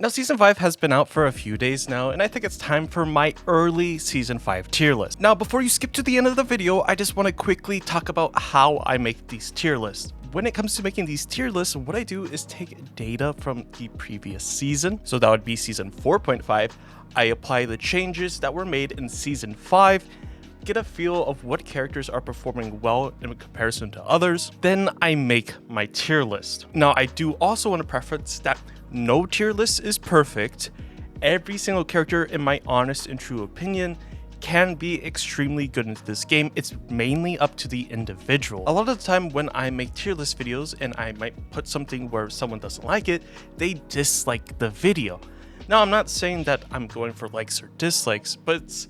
Now, Season 5 has been out for a few days now, and I think it's time for my early Season 5 tier list. Now, before you skip to the end of the video, I just want to quickly talk about how I make these tier lists. When it comes to making these tier lists, what I do is take data from the previous season, so that would be Season 4.5. I apply the changes that were made in Season 5, get a feel of what characters are performing well in comparison to others, then I make my tier list. Now, I do also want to preface that no tier list is perfect. Every single character, in my honest and true opinion, can be extremely good into this game. It's mainly up to the individual. A lot of the time when I make tier list videos and I might put something where someone doesn't like it, they dislike the video. Now, I'm not saying that I'm going for likes or dislikes, but it's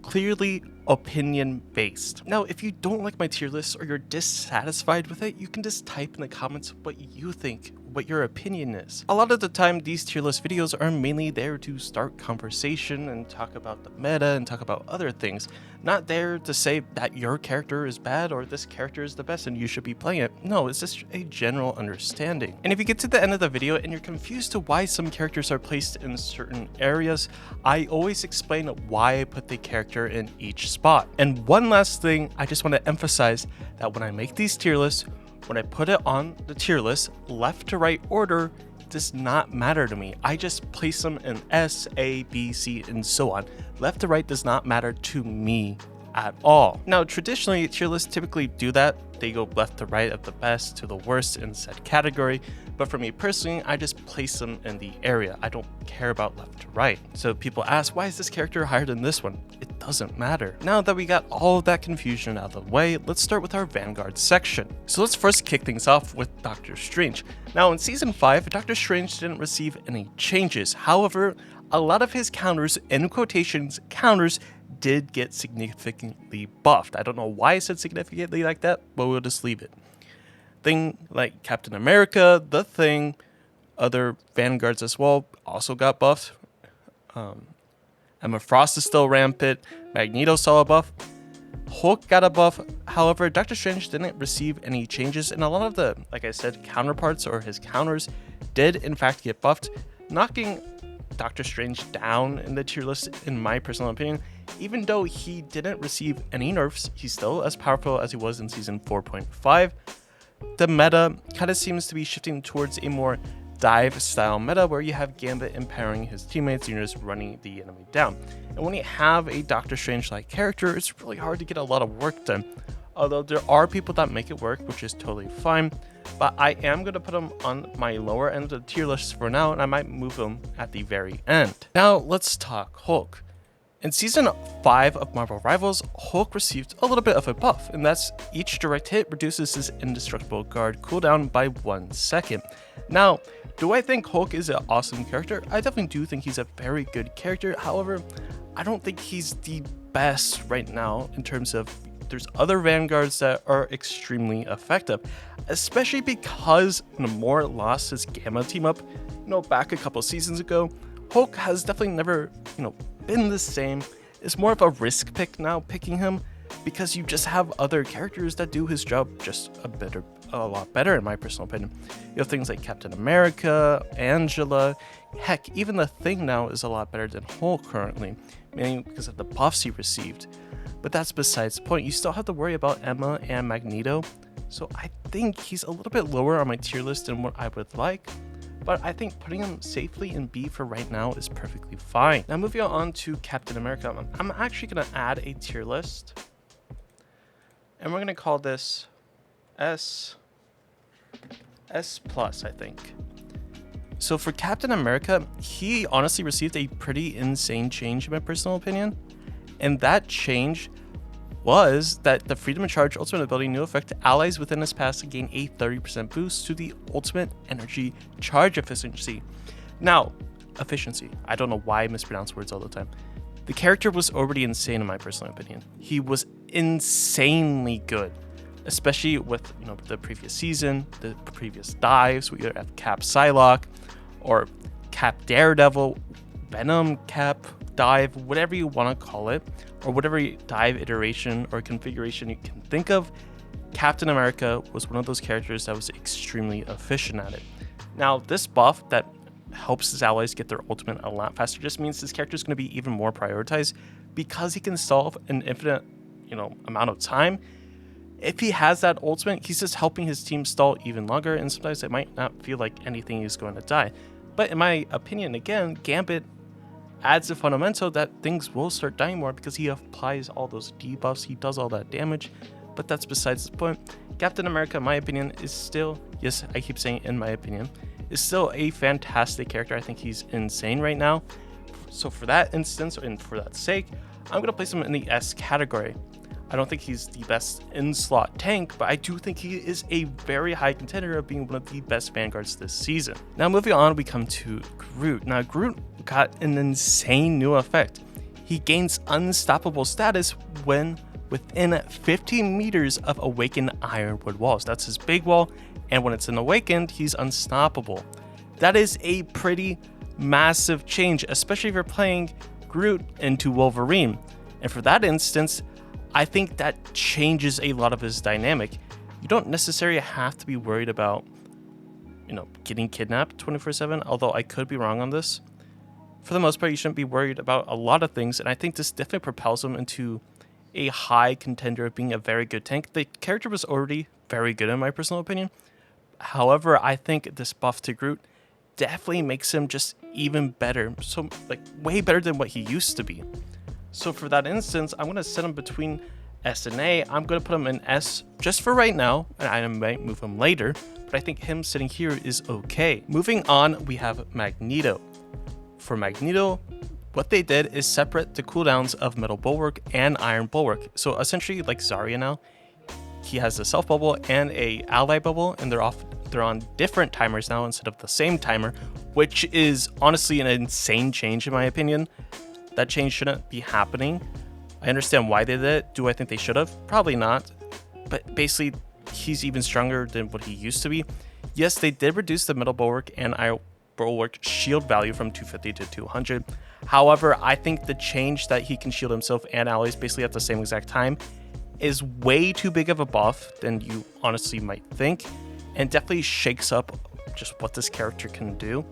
clearly opinion based. Now, if you don't like my tier list or you're dissatisfied with it, you can just type in the comments what you think, what your opinion is. A lot of the time, these tier list videos are mainly there to start conversation and talk about the meta and talk about other things, not there to say that your character is bad or this character is the best and you should be playing it. No, it's just a general understanding. And if you get to the end of the video and you're confused to why some characters are placed in certain areas, I always explain why I put the character in each spot. And one last thing, I just want to emphasize that when I make these tier lists, when I put it on the tier list, left to right order does not matter to me. I just place them in S, A, B, C, and so on. Left to right does not matter to me at all. Now, traditionally, tier lists typically do that. They go left to right of the best to the worst in said category. But for me personally, I just place them in the area. I don't care about left to right. So people ask, why is this character higher than this one? It doesn't matter. Now that we got all of that confusion out of the way, let's start with our Vanguards section. So let's first kick things off with Dr. Strange. Now in Season 5, Dr. Strange didn't receive any changes. However, a lot of his counters, in quotations, counters, did get significantly buffed. I don't know why I said significantly like that, but we'll just leave it. Thing like Captain America, The Thing, other Vanguards as well also got buffed. Emma Frost is still rampant. Magneto saw a buff. Hulk got a buff. However, Dr. Strange didn't receive any changes, and a lot of the, like I said, counterparts or his counters did in fact get buffed, knocking Dr. Strange down in the tier list in my personal opinion. Even though he didn't receive any nerfs, he's still as powerful as he was in Season 4.5. The meta kind of seems to be shifting towards a more dive style meta where you have Gambit empowering his teammates and you're just running the enemy down. And when you have a Doctor Strange like character, it's really hard to get a lot of work done. Although there are people that make it work, which is totally fine. But I am going to put them on my lower end of the tier list for now, and I might move them at the very end. Now let's talk Hulk. In Season 5 of Marvel Rivals, Hulk received a little bit of a buff, and that's each direct hit reduces his indestructible guard cooldown by 1 second. Now, do I think Hulk is an awesome character? I definitely do think he's a very good character. However, I don't think he's the best right now in terms of there's other Vanguards that are extremely effective, especially because Namor lost his Gamma team up, back a couple seasons ago. Hulk has definitely never, been the same. It's more of a risk pick now picking him because you just have other characters that do his job just a lot better in my personal opinion. You have things like Captain America, Angela, heck, even The Thing now is a lot better than Hulk currently, mainly because of the buffs he received. But that's besides the point. You still have to worry about Emma and Magneto, so I think he's a little bit lower on my tier list than what I would like. But I think putting him safely in B for right now is perfectly fine. Now moving on to Captain America, I'm actually going to add a tier list. And we're going to call this S+, I think. So for Captain America, he honestly received a pretty insane change in my personal opinion. And that change was that the Freedom of Charge ultimate ability new effect allies within his pass to gain a 30% boost to the ultimate energy charge efficiency. Now, efficiency. I don't know why I mispronounce words all the time. The character was already insane in my personal opinion. He was insanely good, especially with the previous season, the previous dives. We either have Cap Psylocke or Cap Daredevil, Venom Cap dive, whatever you want to call it, or whatever dive iteration or configuration you can think of. Captain America was one of those characters that was extremely efficient at it. Now, this buff that helps his allies get their ultimate a lot faster. Just means this character is going to be even more prioritized because he can solve an infinite, amount of time. If he has that ultimate, he's just helping his team stall even longer, and sometimes it might not feel like anything is going to die. But in my opinion, again, Gambit adds the fundamental that things will start dying more because he applies all those debuffs, he does all that damage. But that's besides the point. Captain America, in my opinion, is still, yes, I keep saying in my opinion, is still a fantastic character. I think he's insane right now. So for that instance, and for that sake, I'm going to place him in the S category. I don't think he's the best in-slot tank, but I do think he is a very high contender of being one of the best Vanguards this season. Now moving on, we come to Groot. Now Groot got an insane new effect. He gains unstoppable status when within 15 meters of awakened ironwood walls. That's his big wall, and when it's an awakened, he's unstoppable. That is a pretty massive change, especially if you're playing Groot into Wolverine. And for that instance, I think that changes a lot of his dynamic. You don't necessarily have to be worried about, getting kidnapped 24/7, although I could be wrong on this. For the most part, you shouldn't be worried about a lot of things, and I think this definitely propels him into a high contender of being a very good tank. The character was already very good in my personal opinion. However, I think this buff to Groot definitely makes him just even better. So, way better than what he used to be. So for that instance, I'm going to set him between S and A. I'm going to put him in S just for right now, and I might move him later, but I think him sitting here is okay. Moving on, we have Magneto. For Magneto, what they did is separate the cooldowns of Metal Bulwark and Iron Bulwark. So essentially, like Zarya now, he has a self bubble and a ally bubble, and they're on different timers now instead of the same timer, which is honestly an insane change in my opinion. That change shouldn't be happening. I understand why they did it. Do I think they should have? Probably not. But basically, he's even stronger than what he used to be. Yes, they did reduce the Metal Bulwark and Iron Bulwark shield value from 250 to 200. However, I think the change that he can shield himself and allies basically at the same exact time is way too big of a buff than you honestly might think, and definitely shakes up just what this character can do.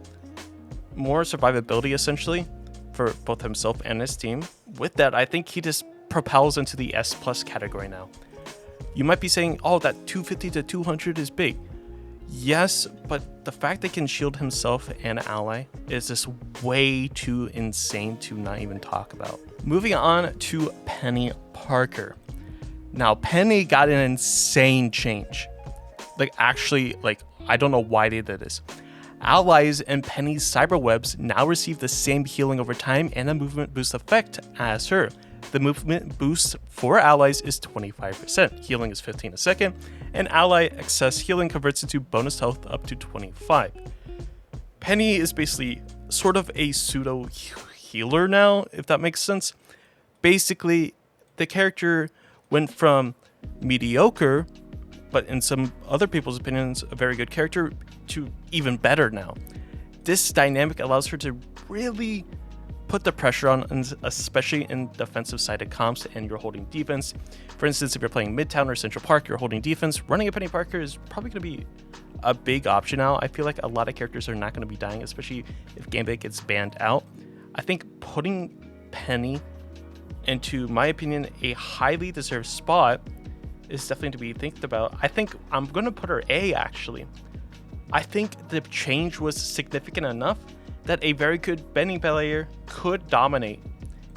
More survivability, essentially, for both himself and his team. With that, I think he just propels into the S plus category now. You might be saying, oh, that 250 to 200 is big. Yes, but the fact that he can shield himself and ally is just way too insane to not even talk about. Moving on to Peni Parker. Now, Peni got an insane change. I don't know why they did this. Allies and Peni's cyberwebs now receive the same healing over time and a movement boost effect as her. The movement boost for allies is 25%, healing is 15 a second, and ally excess healing converts into bonus health up to 25. Peni is basically sort of a pseudo healer now, if that makes sense. Basically, the character went from mediocre, but in some other people's opinions, a very good character, to even better now. This dynamic allows her to really put the pressure on, especially in defensive sided comps and you're holding defense. For instance, if you're playing Midtown or Central Park, you're holding defense. Running a Peni Parker is probably going to be a big option now. I feel like a lot of characters are not going to be dying, especially if Gambit gets banned out. I think putting Peni into, my opinion, a highly deserved spot is definitely to be think about. I think I'm going to put her A, actually. I think the change was significant enough that a very good Peni player could dominate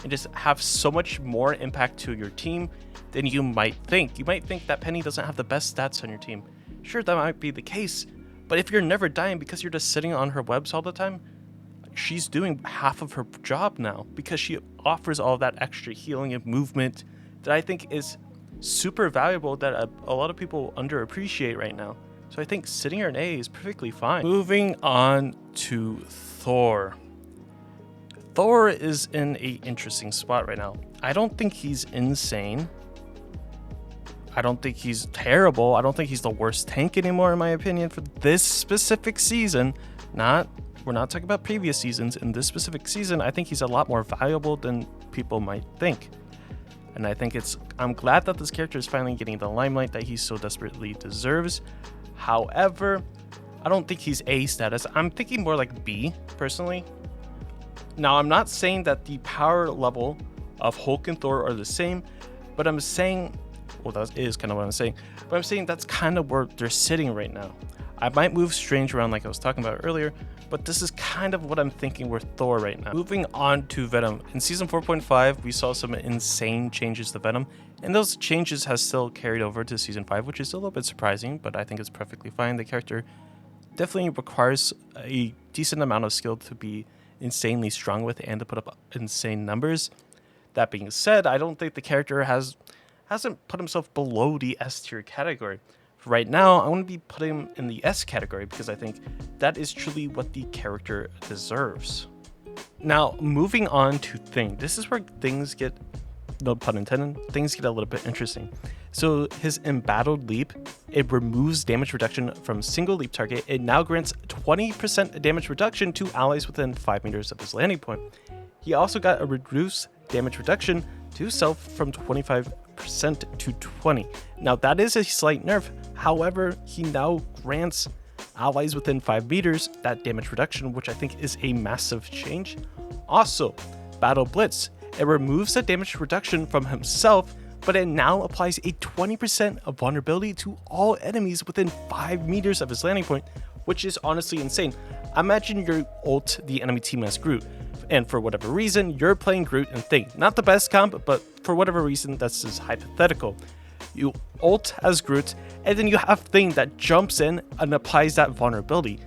and just have so much more impact to your team than you might think. You might think that Peni doesn't have the best stats on your team. Sure, that might be the case, but if you're never dying because you're just sitting on her webs all the time, she's doing half of her job now because she offers all that extra healing and movement that I think is super valuable that a lot of people underappreciate right now. So I think sitting her in A is perfectly fine. Moving on to Thor. Thor is in an interesting spot right now. I don't think he's insane. I don't think he's terrible. I don't think he's the worst tank anymore, in my opinion, for this specific season. We're not talking about previous seasons. In this specific season, I think he's a lot more valuable than people might think. And I think I'm glad that this character is finally getting the limelight that he so desperately deserves. However, I don't think he's A status. I'm thinking more like B, personally. Now, I'm not saying that the power level of Hulk and Thor are the same, but I'm saying, well, that is kind of what I'm saying, but I'm saying that's kind of where they're sitting right now. I might move Strange around like I was talking about earlier, but this is kind of what I'm thinking with Thor right now. Moving on to Venom. In season 4.5, we saw some insane changes to Venom, and those changes has still carried over to season 5, which is a little bit surprising, but I think it's perfectly fine. The character definitely requires a decent amount of skill to be insanely strong with and to put up insane numbers. That being said, I don't think the character hasn't put himself below the S tier category. For right now, I want to be putting him in the S category because I think that is truly what the character deserves. Now, moving on to Thing. This is where things get, no pun intended, things get a little bit interesting. So his embattled leap, it removes damage reduction from single leap target. It now grants 20% damage reduction to allies within 5 meters of his landing point. He also got a reduced damage reduction to self from 25% to 20. Now that is a slight nerf. However, he now grants allies within 5 meters that damage reduction, which I think is a massive change. Also, Battle Blitz, it removes the damage reduction from himself, but it now applies a 20% of vulnerability to all enemies within 5 meters of his landing point, which is honestly insane. Imagine you ult the enemy team as Groot, and for whatever reason, you're playing Groot and Thing. Not the best comp, but for whatever reason, that's just hypothetical. You ult as Groot, and then you have Thing that jumps in and applies that vulnerability.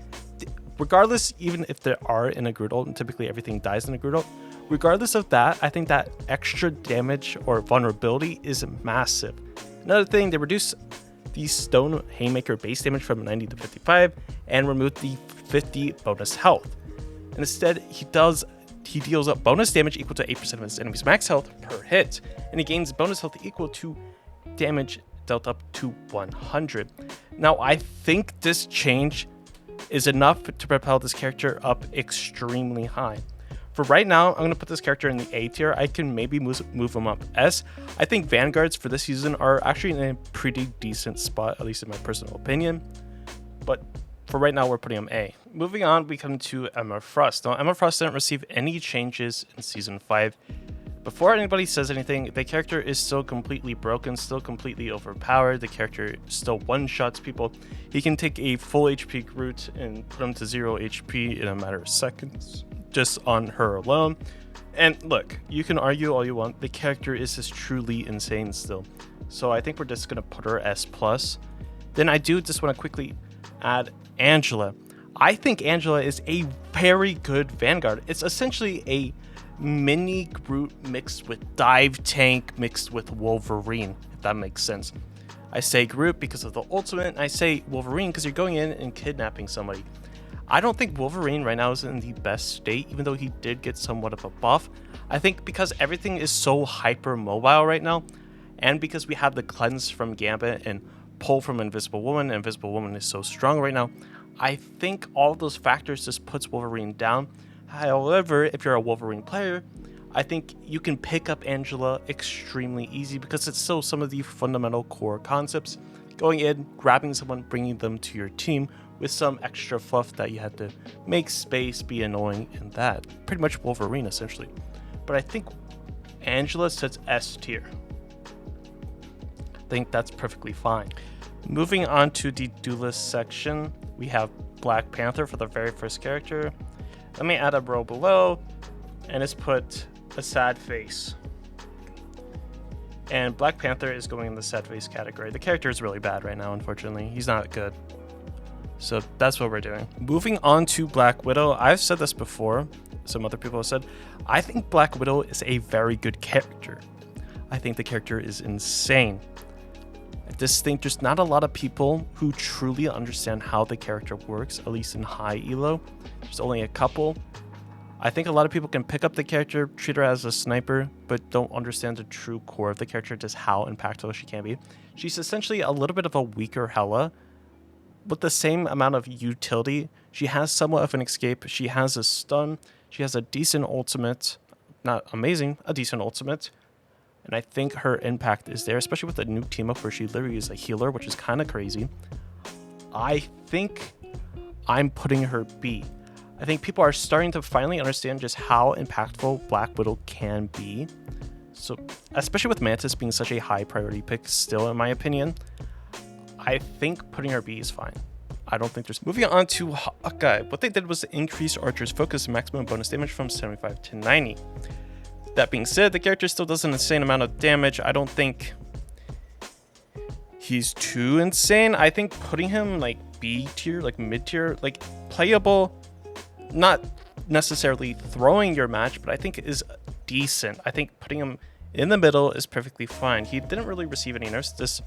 Regardless, even if there are in a Groot ult, and typically everything dies in a Groot ult, regardless of that, I think that extra damage or vulnerability is massive. Another thing, they reduce the Stone Haymaker base damage from 90 to 55 and remove the 50 bonus health. And instead, he deals up bonus damage equal to 8% of his enemy's max health per hit, and he gains bonus health equal to damage dealt up to 100. Now, I think this change is enough to propel this character up extremely high. For right now, I'm going to put this character in the A tier. I can maybe move him up S. I think Vanguards for this season are actually in a pretty decent spot, at least in my personal opinion. But for right now, we're putting him A. Moving on, we come to Emma Frost. Now, Emma Frost didn't receive any changes in Season 5. Before anybody says anything, the character is still completely broken, still completely overpowered. The character still one-shots people. He can take a full HP Groot and put him to 0 HP in a matter of seconds, just on her alone. And look, you can argue all you want, the character is just truly insane still. So I think we're just going to put her S+. Then I do just want to quickly add Angela. I think Angela is a very good Vanguard. It's essentially a mini Groot mixed with Dive Tank mixed with Wolverine, if that makes sense. I say Groot because of the ultimate, and I say Wolverine because you're going in and kidnapping somebody. I don't think Wolverine right now is in the best state, even though he did get somewhat of a buff. I think because everything is so hyper mobile right now, and because we have the cleanse from Gambit and pull from Invisible Woman, and Invisible Woman is so strong right now, I think all of those factors just puts Wolverine down. However, if you're a Wolverine player, I think you can pick up Angela extremely easy because it's still some of the fundamental core concepts. Going in, grabbing someone, bringing them to your team with some extra fluff that you had to make space, be annoying, and that. Pretty much Wolverine, essentially. But I think Angela sits S tier. I think that's perfectly fine. Moving on to the duelist section, we have Black Panther for the very first character. Let me add a row below, and let's put a sad face. And Black Panther is going in the sad face category. The character is really bad right now, unfortunately. He's not good. So that's what we're doing. Moving on to Black Widow. I've said this before. Some other people have said, I think Black Widow is a very good character. I think the character is insane. I just think there's not a lot of people who truly understand how the character works, at least in high elo. There's only a couple. I think a lot of people can pick up the character, treat her as a sniper, but don't understand the true core of the character, just how impactful she can be. She's essentially a little bit of a weaker Hela, with the same amount of utility. She has somewhat of an escape. She has a stun. She has a decent ultimate. Not amazing, a decent ultimate. And I think her impact is there, especially with the new team up where she literally is a healer, which is kind of crazy. I think I'm putting her B. I think people are starting to finally understand just how impactful Black Widow can be. So, especially with Mantis being such a high priority pick still, in my opinion, I think putting her B is fine. I don't think there's... Moving on to Hawkeye. What they did was to increase Archer's focus and maximum bonus damage from 75 to 90. That being said, the character still does an insane amount of damage. I don't think he's too insane. I think putting him like B tier, like mid tier, like playable, not necessarily throwing your match, but I think is decent. I think putting him in the middle is perfectly fine. He didn't really receive any nerfs.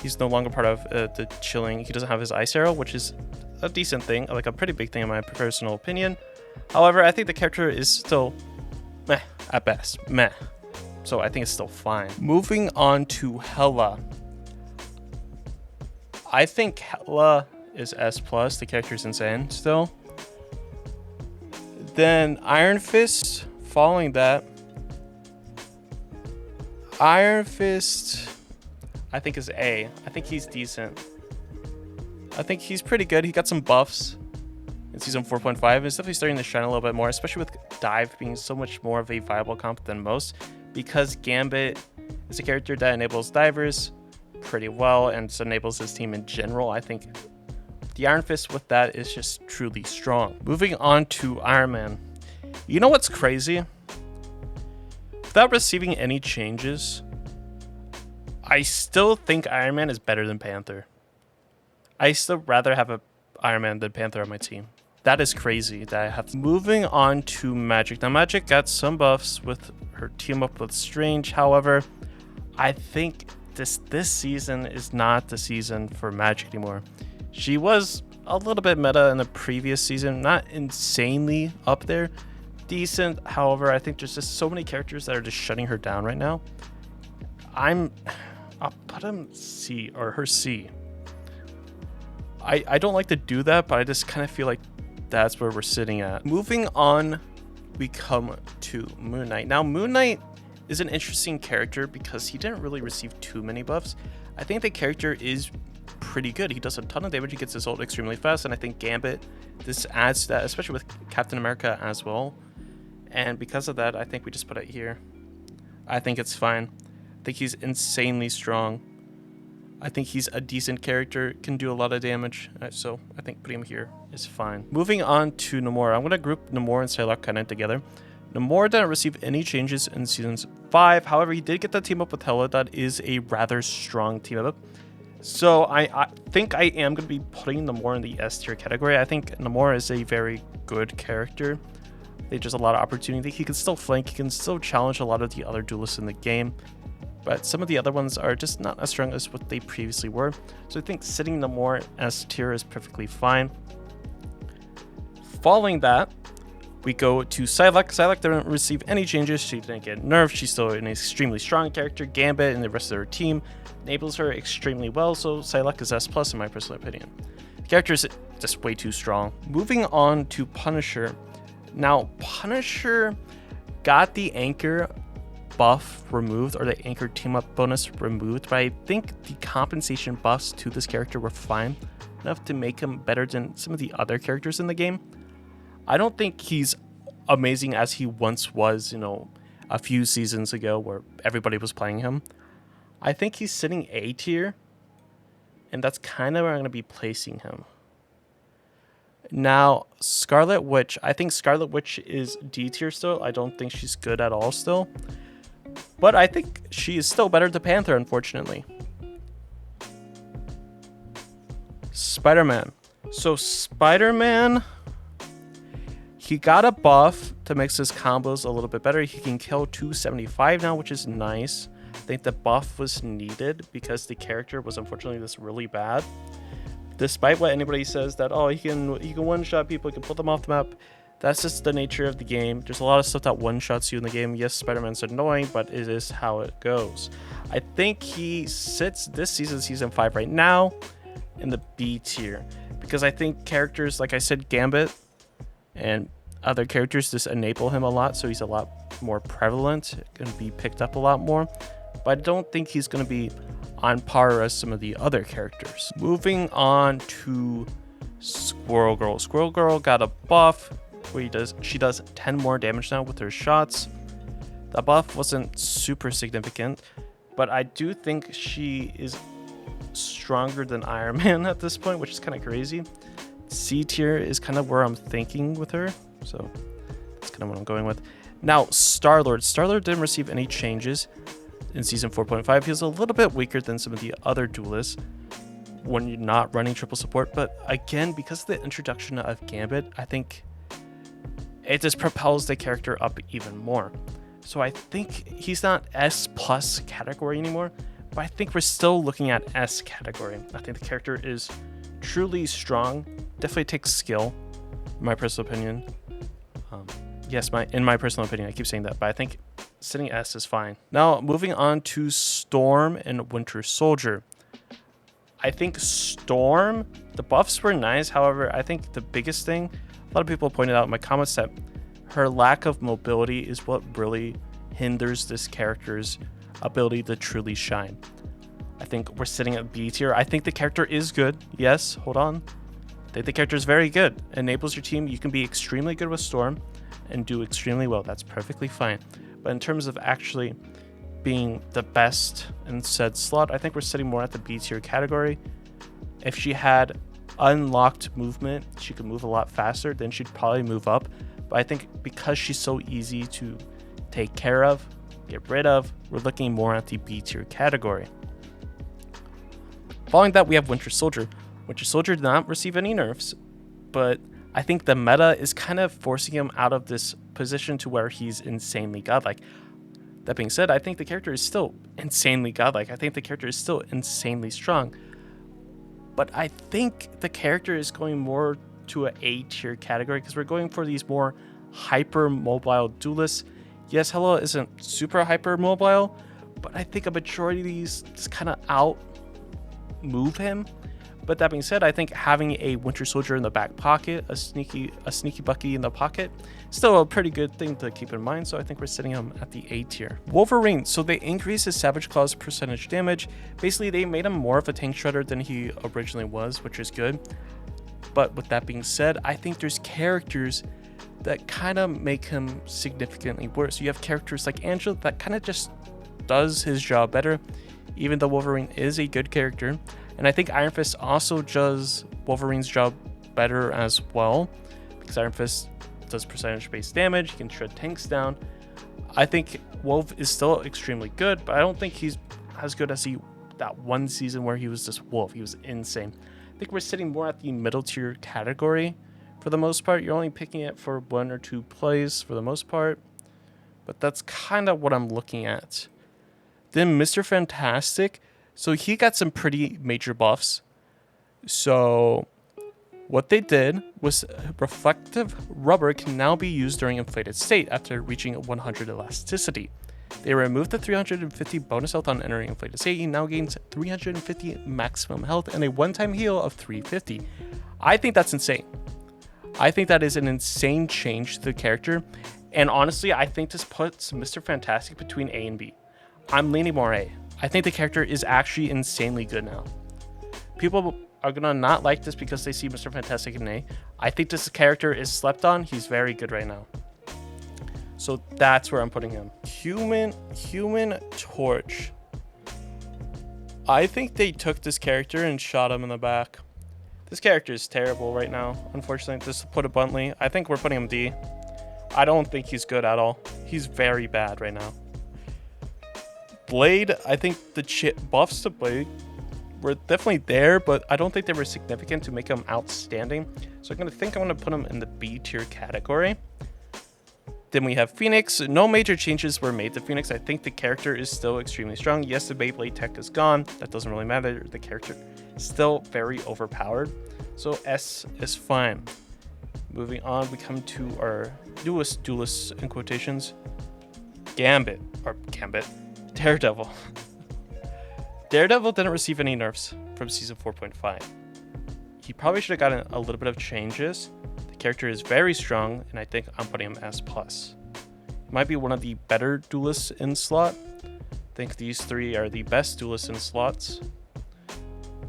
He's no longer part of the chilling. He doesn't have his ice arrow, which is a decent thing, like a pretty big thing in my personal opinion. However, I think the character is still meh at best, meh. So I think it's still fine. Moving on to Hela. I think Hela is S+. The character is insane still. Then IronFist, following that. IronFist, I think is A. I think he's decent. I think he's pretty good. He got some buffs in season 4.5. It's definitely starting to shine a little bit more, especially with Dive being so much more of a viable comp than most, because Gambit is a character that enables divers pretty well and just enables his team in general. I think the Iron Fist with that is just truly strong. Moving on to Iron Man. You know what's crazy? Without receiving any changes, I still think Iron Man is better than Panther. I still rather have a Iron Man than Panther on my team. That is crazy that I have. Moving on to Magik. Now Magik got some buffs with her team up with Strange. However, I think this season is not the season for Magik anymore. She was a little bit meta in the previous season, not insanely up there. Decent. However, I think there's just so many characters that are just shutting her down right now. I'll put him C, or her C. I don't like to do that, but I just kind of feel like that's where we're sitting at. Moving on, we come to Moon Knight. Now, Moon Knight is an interesting character because he didn't really receive too many buffs. I think the character is pretty good. He does a ton of damage. He gets his ult extremely fast, and I think Gambit, this adds to that, especially with Captain America as well. And because of that, I think we just put it here. I think it's fine. I think he's insanely strong. I think he's a decent character, can do a lot of damage, so I think putting him here is fine. Moving on to Namor. I'm going to group Namor and Psylocke kind of together. Namor didn't receive any changes in seasons 5. However, he did get that team up with Hela. That is a rather strong team up. So I think I am going to be putting Namor in the S tier category. I think Namor is a very good character. There's just a lot of opportunity. He can still flank. He can still challenge a lot of the other duelists in the game. But some of the other ones are just not as strong as what they previously were. So I think sitting Namor S tier is perfectly fine. Following that, we go to Psylocke. Psylocke didn't receive any changes. She didn't get nerfed. She's still an extremely strong character. Gambit and the rest of her team enables her extremely well. So Psylocke is S+ in my personal opinion. The character is just way too strong. Moving on to Punisher. Now, Punisher got the anchor buff removed, or the anchor team up bonus removed, but I think the compensation buffs to this character were fine enough to make him better than some of the other characters in the game. I don't think he's amazing as he once was, you know, a few seasons ago where everybody was playing him. I think he's sitting A tier, and that's kind of where I'm going to be placing him. Now, Scarlet Witch. I think Scarlet Witch is D tier still. I don't think she's good at all still. But I think she is still better than Panther, unfortunately. Spider-Man. So Spider-Man, he got a buff to make his combos a little bit better. He can kill 275 now, which is nice. I think the buff was needed because the character was unfortunately just really bad. Despite what anybody says that, oh, he can one-shot people, he can pull them off the map. That's just the nature of the game. There's a lot of stuff that one-shots you in the game. Yes, Spider-Man's annoying, but it is how it goes. I think he sits this season 5 right now, in the B tier. Because I think characters, like I said, Gambit and other characters just enable him a lot, so he's a lot more prevalent, can be picked up a lot more. But I don't think he's going to be on par as some of the other characters. Moving on to Squirrel Girl. Squirrel Girl got a buff where she does 10 more damage now with her shots. The buff wasn't super significant, but I do think she is stronger than Iron Man at this point, which is kind of crazy. C tier is kind of where I'm thinking with her, so that's kind of what I'm going with. Now, Starlord. Starlord didn't receive any changes in Season 4.5. He was a little bit weaker than some of the other duelists when you're not running triple support, but again, because of the introduction of Gambit, I think it just propels the character up even more. So I think he's not S plus category anymore, but I think we're still looking at S category. I think the character is truly strong, definitely takes skill, in my personal opinion. Yes, in my personal opinion, I keep saying that, but I think sitting S is fine. Now, moving on to Storm and Winter Soldier. I think Storm, the buffs were nice. However, I think the biggest thing, a lot of people pointed out in my comments that her lack of mobility is what really hinders this character's ability to truly shine. I think we're sitting at B tier. I think the character is good. Yes, hold on. I think the character is very good. Enables your team. You can be extremely good with Storm and do extremely well. That's perfectly fine. But in terms of actually being the best in said slot, I think we're sitting more at the B tier category. If she had unlocked movement, she could move a lot faster, then she'd probably move up. But I think because she's so easy to take care of, get rid of, we're looking more at the B tier category. Following that, we have Winter Soldier. Winter Soldier did not receive any nerfs, but I think the meta is kind of forcing him out of this position to where he's insanely godlike. That being said, I think the character is still insanely godlike. I think the character is still insanely strong. But I think the character is going more to an A tier category because we're going for these more hyper mobile duelists. Yes, Hela isn't super hyper mobile, but I think a majority of these just kind of out move him. But that being said, I think having a Winter Soldier in the back pocket, a sneaky Bucky in the pocket, still a pretty good thing to keep in mind. So I think we're sitting him at the A tier. Wolverine. So they increased his Savage Claw's percentage damage. Basically, they made him more of a tank shredder than he originally was, which is good. But with that being said, I think there's characters that kind of make him significantly worse. You have characters like Angel that kind of just does his job better, even though Wolverine is a good character. And I think IronFist also does Wolverine's job better as well, because IronFist does percentage-based damage, he can shred tanks down. I think Wolv is still extremely good, but I don't think he's as good as that one season where he was just Wolv. He was insane. I think we're sitting more at the middle tier category for the most part. You're only picking it for 1 or 2 plays for the most part, but that's kind of what I'm looking at. Then Mr. Fantastic. So he got some pretty major buffs. So what they did was reflective rubber can now be used during inflated state after reaching 100 elasticity. They removed the 350 bonus health on entering inflated state. He now gains 350 maximum health and a one-time heal of 350. I think that's insane. I think that is an insane change to the character. And honestly, I think this puts Mr. Fantastic between A and B. I'm leaning more A. I think the character is actually insanely good now. People are gonna not like this because they see Mr. Fantastic in A. I think this character is slept on. He's very good right now. So that's where I'm putting him. Human Torch. I think they took this character and shot him in the back. This character is terrible right now, unfortunately, just to put it bluntly. I think we're putting him D. I don't think he's good at all. He's very bad right now. Blade, I think the buffs to Blade were definitely there, but I don't think they were significant to make him outstanding. So I'm gonna put him in the B tier category. Then we have Phoenix. No major changes were made to Phoenix. I think the character is still extremely strong. Yes, the Beyblade tech is gone. That doesn't really matter. The character is still very overpowered. So S is fine. Moving on, we come to our newest duelist in quotations. Gambit. Daredevil. Daredevil didn't receive any nerfs from season 4.5. He probably should have gotten a little bit of changes. The character is very strong, and I think I'm putting him S+. He might be one of the better duelists in slot. I think these three are the best duelists in slots.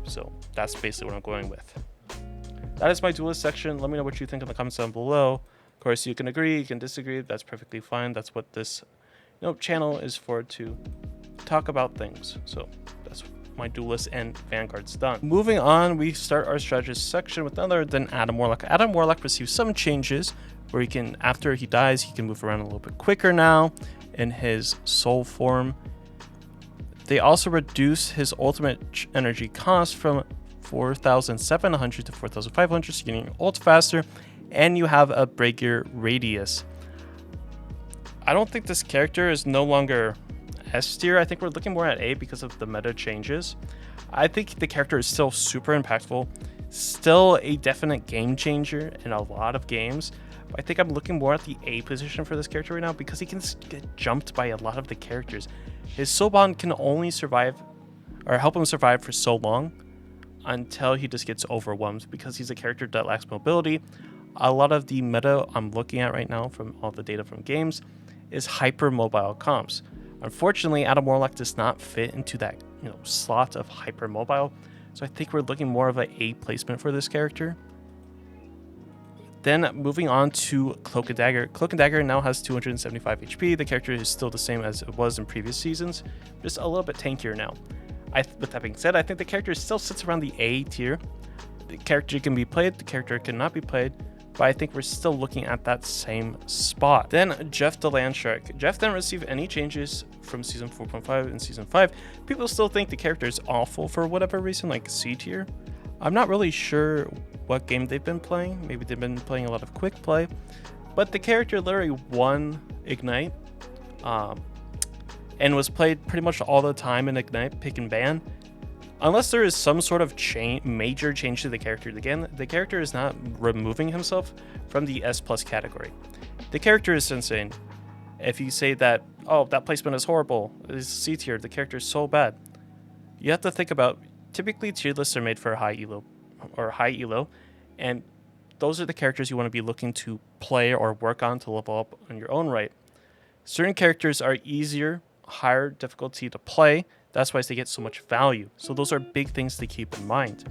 So that's basically what I'm going with. that is my duelist section. Let me know what you think in the comments down below. Of course, you can agree, you can disagree. That's perfectly fine. That's what this channel is for, to talk about things. So that's my duelist and Vanguards done. Moving on, we start our strategist section with none other than Adam Warlock. Adam Warlock receives some changes where he can, after he dies, he can move around a little bit quicker now in his soul form. They also reduce his ultimate energy cost from 4,700 to 4,500, so you're getting your ult faster, and you have a breaker radius. I don't think this character is no longer S tier. I think we're looking more at A because of the meta changes. I think the character is still super impactful, still a definite game changer in a lot of games. But I think I'm looking more at the A position for this character right now because he can get jumped by a lot of the characters. His soul bond can only survive or help him survive for so long until he just gets overwhelmed, because he's a character that lacks mobility. A lot of the meta I'm looking at right now from all the data from games is hyper mobile comps. Unfortunately, Adam Warlock does not fit into that slot of hyper mobile, so I think we're looking more of an A placement for this character. Then moving on to Cloak and Dagger. Cloak and Dagger now has 275 HP. The character is still the same as it was in previous seasons, just a little bit tankier now. With that being said, I think the character still sits around the A tier. The character can be played, the character cannot be played, but I think we're still looking at that same spot. Then Joff the Land Shark. Joff didn't receive any changes from Season 4.5 and Season 5. People still think the character is awful for whatever reason, like C tier. I'm not really sure what game they've been playing. Maybe they've been playing a lot of quick play, but the character literally won Ignite and was played pretty much all the time in Ignite, pick and ban. Unless there is some sort of major change to the character, again, the character is not removing himself from the S+ category. The character is insane. If you say that, oh, that placement is horrible, it's C tier, the character is so bad, you have to think about, typically tier lists are made for high elo, and those are the characters you want to be looking to play or work on to level up on your own right. Certain characters are easier, higher difficulty to play. That's why they get so much value. So those are big things to keep in mind.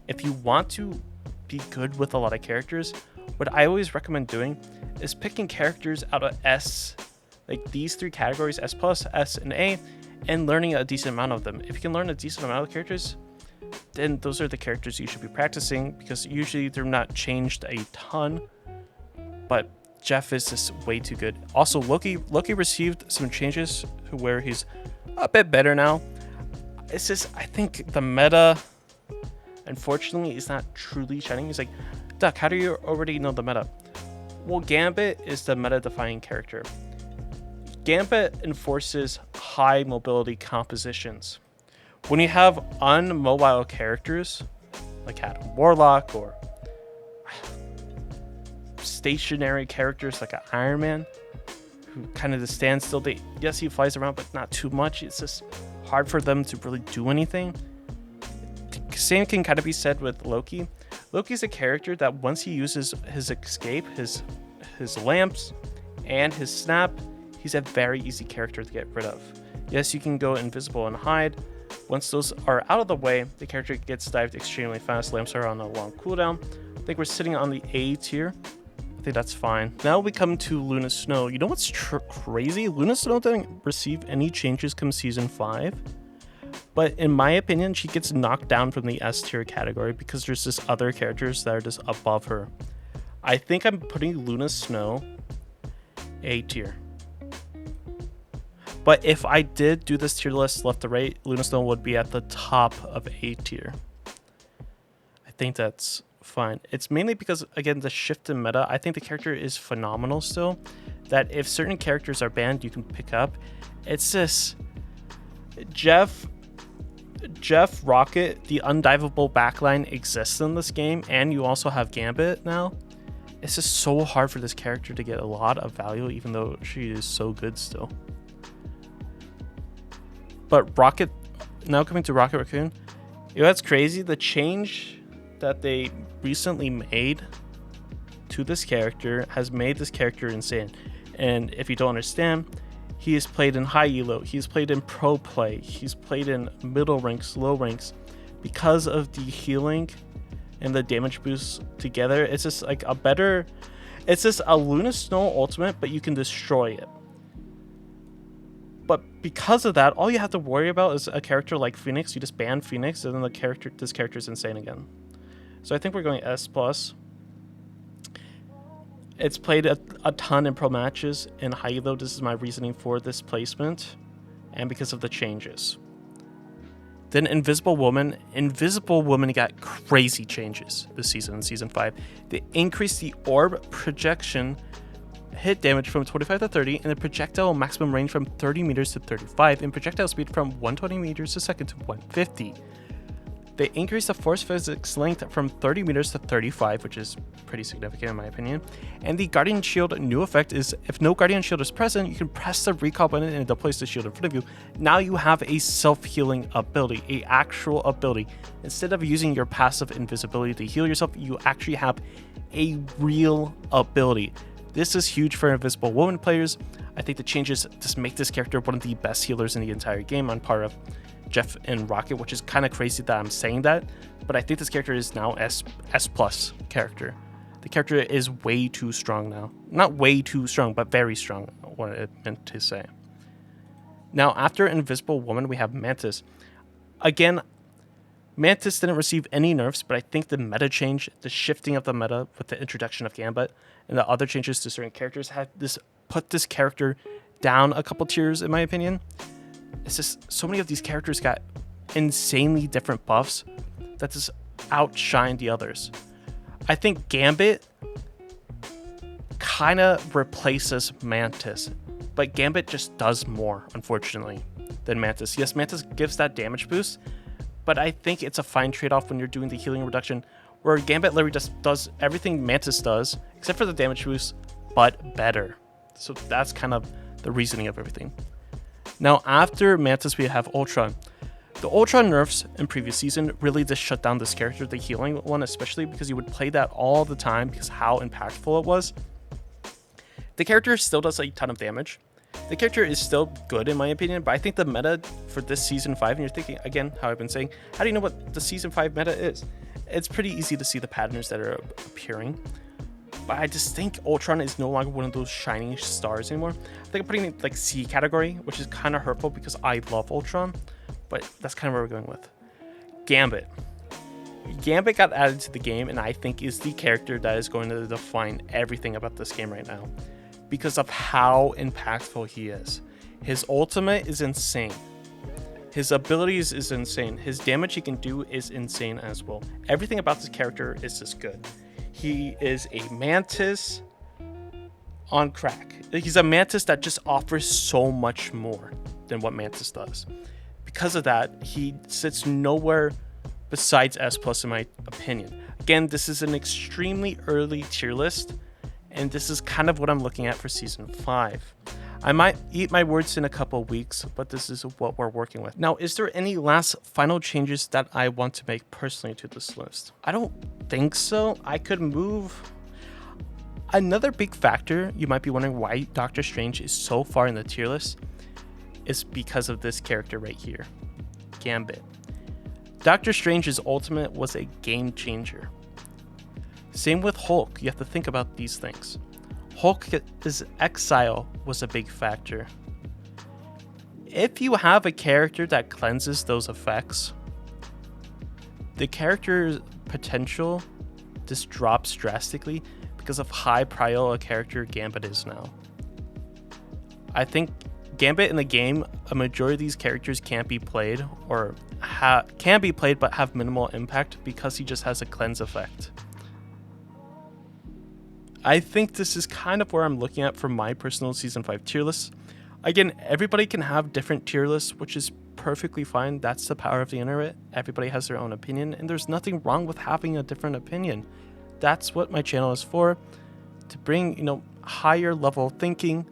If you want to be good with a lot of characters, what I always recommend doing is picking characters out of S, like these three categories, S+, S, and A, and learning a decent amount of them. If you can learn a decent amount of characters, then those are the characters you should be practicing, because usually they're not changed a ton, but Joff is just way too good. Also, Loki received some changes to where he's a bit better now. It's just, I think the meta, unfortunately, is not truly shining. He's like, Duck, how do you already know the meta? Well, Gambit is the meta-defining character. Gambit enforces high mobility compositions. When you have unmobile characters, like Adam Warlock, or stationary characters like an Iron Man, who kind of just stands still. Yes, he flies around, but not too much. It's just hard for them to really do anything. The same can kind of be said with Loki. Loki's a character that once he uses his escape, his lamps, and his snap, he's a very easy character to get rid of. Yes, you can go invisible and hide. Once those are out of the way, the character gets dived extremely fast. Lamps are on a long cooldown. I think we're sitting on the A tier. I think that's fine. Now we come to Luna Snow. You know what's crazy? Luna Snow didn't receive any changes come Season 5. But in my opinion, she gets knocked down from the S tier category because there's just other characters that are just above her. I think I'm putting Luna Snow A tier. But if I did do this tier list left to right, Luna Snow would be at the top of A tier. I think that's fine. It's mainly because, again, the shift in meta, I think the character is phenomenal still. That if certain characters are banned, you can pick up. It's just Joff, Rocet, the undiveable backline exists in this game, and you also have Gambit now. It's just so hard for this character to get a lot of value, even though she is so good still. But Rocet, now coming to Rocket Raccoon, you know, that's crazy. The change that they recently made to this character has made this character insane. And if you don't understand, he has played in high elo, he's played in pro play, he's played in middle ranks, low ranks. Because of the healing and the damage boost together, it's just like a better, it's just a Luna Snow ultimate, but you can destroy it. But because of that, all you have to worry about is a character like Phoenix. You just ban Phoenix, and then this character is insane again. So I think we're going S+. It's played a ton in pro matches, and Hela, this is my reasoning for this placement, and because of the changes. Then Invisible Woman. Invisible Woman got crazy changes this season, in Season 5. They increased the orb projection hit damage from 25 to 30, and the projectile maximum range from 30 meters to 35, and projectile speed from 120 meters a second to 150. They increased the force physics length from 30 meters to 35, which is pretty significant in my opinion. And the Guardian Shield new effect is, if no Guardian Shield is present, you can press the recall button and it deploys the shield in front of you. Now you have a self-healing ability, a actual ability. Instead of using your passive invisibility to heal yourself, you actually have a real ability. This is huge for Invisible Woman players. I think the changes just make this character one of the best healers in the entire game, on par of Joff and Rocet, which is kind of crazy that I'm saying that, but I think this character is now S+ character. The character is way too strong now. Not way too strong, but very strong, what I meant to say. Now, after Invisible Woman, we have Mantis. Again, Mantis didn't receive any nerfs, but I think the meta change, the shifting of the meta with the introduction of Gambit, and the other changes to certain characters put this character down a couple tiers, in my opinion. It's just so many of these characters got insanely different buffs that just outshine the others. I think Gambit kind of replaces Mantis, but Gambit just does more, unfortunately, than Mantis. Yes, Mantis gives that damage boost, but I think it's a fine trade-off when you're doing the healing reduction, where Gambit literally just does everything Mantis does, except for the damage boost, but better. So that's kind of the reasoning of everything. Now, after Mantis, we have Ultron. The Ultron nerfs in previous season really just shut down this character, the healing one especially, because you would play that all the time because how impactful it was. The character still does a ton of damage. The character is still good in my opinion, but I think the meta for this Season 5, and you're thinking, again, how I've been saying, how do you know what the Season 5 meta is? It's pretty easy to see the patterns that are appearing. But I just think Ultron is no longer one of those shining stars anymore. I think I'm putting it like C category, which is kind of hurtful because I love Ultron, but that's kind of where we're going with. Gambit. Gambit got added to the game, and I think is the character that is going to define everything about this game right now because of how impactful he is. His ultimate is insane. His abilities is insane. His damage he can do is insane as well. Everything about this character is just good. He is a Mantis on crack. He's a Mantis that just offers so much more than what Mantis does. Because of that, he sits nowhere besides S+ in my opinion. Again, this is an extremely early tier list, and this is kind of what I'm looking at for Season 5. I might eat my words in a couple of weeks, but this is what we're working with. Now, is there any last final changes that I want to make personally to this list? I don't think so. I could move. Another big factor, you might be wondering why Dr. Strange is so far in the tier list, is because of this character right here, Gambit. Dr. Strange's ultimate was a game changer. Same with Hulk, you have to think about these things. Hulk's exile was a big factor. If you have a character that cleanses those effects, the character's potential just drops drastically because of high prio a character Gambit is now. I think Gambit in the game, a majority of these characters can't be played, or can be played but have minimal impact because he just has a cleanse effect. I think this is kind of where I'm looking at for my personal Season 5 tier list. Again, everybody can have different tier lists, which is perfectly fine. That's the power of the internet. Everybody has their own opinion, and there's nothing wrong with having a different opinion. That's what my channel is for, to bring, higher level thinking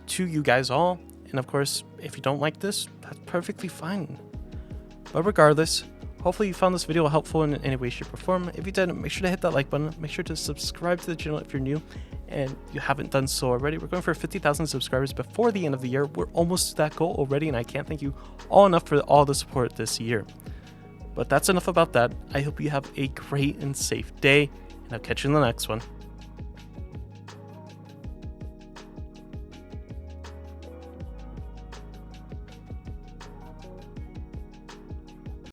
to you guys all. And of course, if you don't like this, that's perfectly fine. But regardless, hopefully you found this video helpful in any way, shape, or form. If you did, make sure to hit that like button. Make sure to subscribe to the channel if you're new and you haven't done so already. We're going for 50,000 subscribers before the end of the year. We're almost to that goal already, and I can't thank you all enough for all the support this year. But that's enough about that. I hope you have a great and safe day, and I'll catch you in the next one.